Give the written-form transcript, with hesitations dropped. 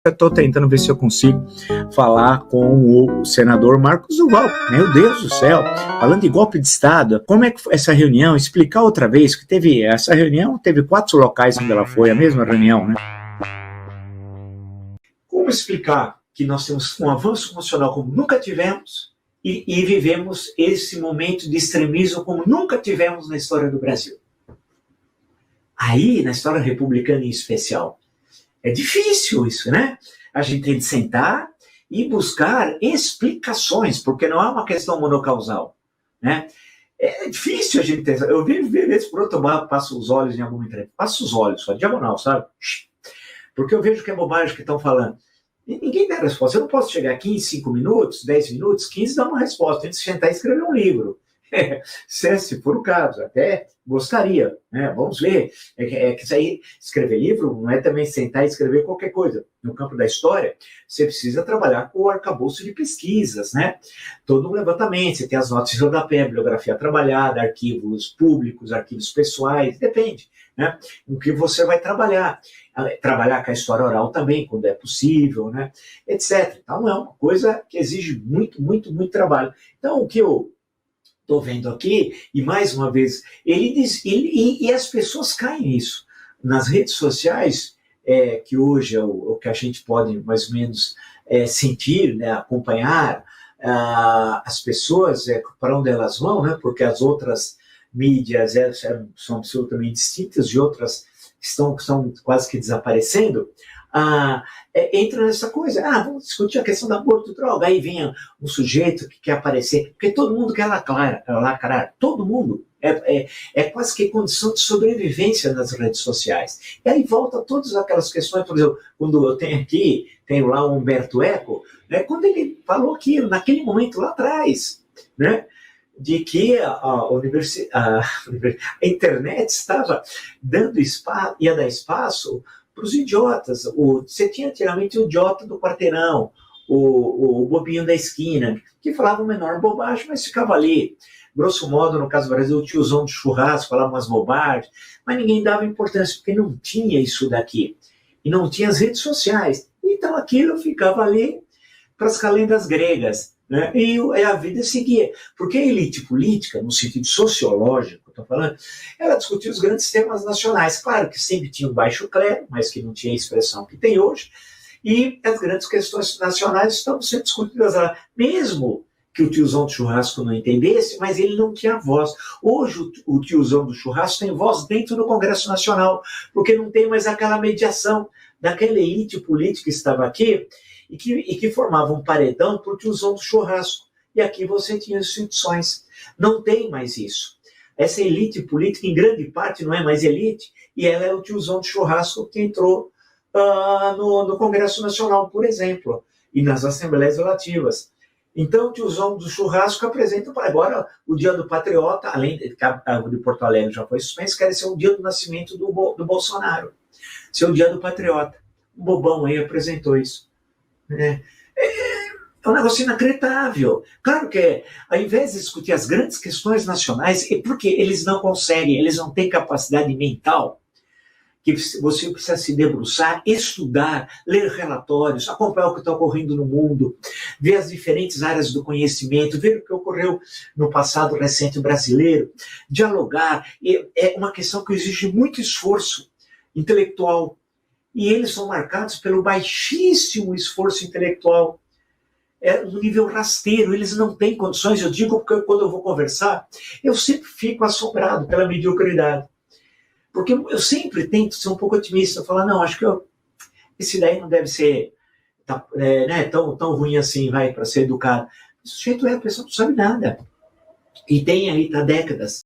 Estou tentando ver se eu consigo falar com o senador Marcos Duval. Meu Deus do céu, falando de golpe de Estado, como é que foi essa reunião? Explicar outra vez que teve essa reunião, teve 4 locais onde ela foi, a mesma reunião, né? Como explicar que nós temos um avanço emocional como nunca tivemos e vivemos esse momento de extremismo como nunca tivemos na história do Brasil? Aí, na história republicana em especial, é difícil isso, né? A gente tem de sentar e buscar explicações, porque não é uma questão monocausal, né? É difícil a gente ter... Eu vejo vezes por outro lado, passo os olhos em alguma entrevista, passo os olhos, só diagonal, sabe? Porque eu vejo que é bobagem que estão falando. E ninguém dá resposta. Eu não posso chegar aqui em 5 minutos, 10 minutos, 15 e dar uma resposta. Tem que sentar e escrever um livro. Se for o caso, até gostaria, né? Vamos ver. Que isso aí, escrever livro não é também sentar e escrever qualquer coisa. No campo da história, você precisa trabalhar com o arcabouço de pesquisas, né? Todo um levantamento, você tem as notas de rodapé, bibliografia trabalhada, arquivos públicos, arquivos pessoais, depende, né? O que você vai trabalhar. Trabalhar com a história oral também, quando é possível, né? Etc. Então, é uma coisa que exige muito, muito, muito trabalho. Então, o que eu estou vendo aqui, e mais uma vez, ele diz, e as pessoas caem nisso. Nas redes sociais, que hoje é o que a gente pode mais ou menos sentir, né, acompanhar as pessoas, para onde elas vão, né, porque as outras mídias são absolutamente distintas de outras que estão quase que desaparecendo. Entra nessa coisa, vamos discutir a questão do aborto, droga, aí vem um sujeito que quer aparecer, porque todo mundo quer lacrar, todo mundo, é quase que condição de sobrevivência nas redes sociais. E aí volta todas aquelas questões, por exemplo, quando eu tenho lá o Humberto Eco, né, quando ele falou que naquele momento lá atrás, né, de que a internet estava dando espaço, ia dar espaço para os idiotas. Você tinha antigamente o idiota do quarteirão, o bobinho da esquina, que falava uma menor bobagem, mas ficava ali. Grosso modo, no caso do Brasil, o tiozão de churrasco falava umas bobagens, mas ninguém dava importância, porque não tinha isso daqui. E não tinha as redes sociais. Então aquilo ficava ali para as calendas gregas, né? E a vida seguia. Porque a elite política, no sentido sociológico, estou falando, ela discutia os grandes temas nacionais. Claro que sempre tinha um baixo clero, mas que não tinha a expressão que tem hoje. E as grandes questões nacionais estavam sendo discutidas lá. Mesmo que o tiozão do churrasco não entendesse, mas ele não tinha voz. Hoje o tiozão do churrasco tem voz dentro do Congresso Nacional, porque não tem mais aquela mediação daquela elite política que estava aqui, e que formava um paredão para o tiozão do churrasco. E aqui você tinha instituições. Não tem mais isso. Essa elite política, em grande parte, não é mais elite, e ela é o tiozão do churrasco que entrou no Congresso Nacional, por exemplo, e nas Assembleias Legislativas. Então, o tiozão do churrasco apresenta para agora o Dia do Patriota, além de Porto Alegre já foi suspenso, quer ser o dia do nascimento do Bolsonaro. Ser o Dia do Patriota. O bobão aí apresentou isso. É um negócio inacreditável. Claro que, ao invés de discutir as grandes questões nacionais, é porque eles não conseguem, eles não têm capacidade mental, que você precisa se debruçar, estudar, ler relatórios, acompanhar o que está ocorrendo no mundo, ver as diferentes áreas do conhecimento, ver o que ocorreu no passado recente brasileiro, dialogar. É uma questão que exige muito esforço intelectual. E eles são marcados pelo baixíssimo esforço intelectual. É um nível rasteiro, eles não têm condições. Eu digo porque quando eu vou conversar, eu sempre fico assombrado pela mediocridade. Porque eu sempre tento ser um pouco otimista, falar, não, acho que esse daí não deve ser tão ruim assim, vai, para ser educado. O sujeito a pessoa não sabe nada. E tem aí, há décadas.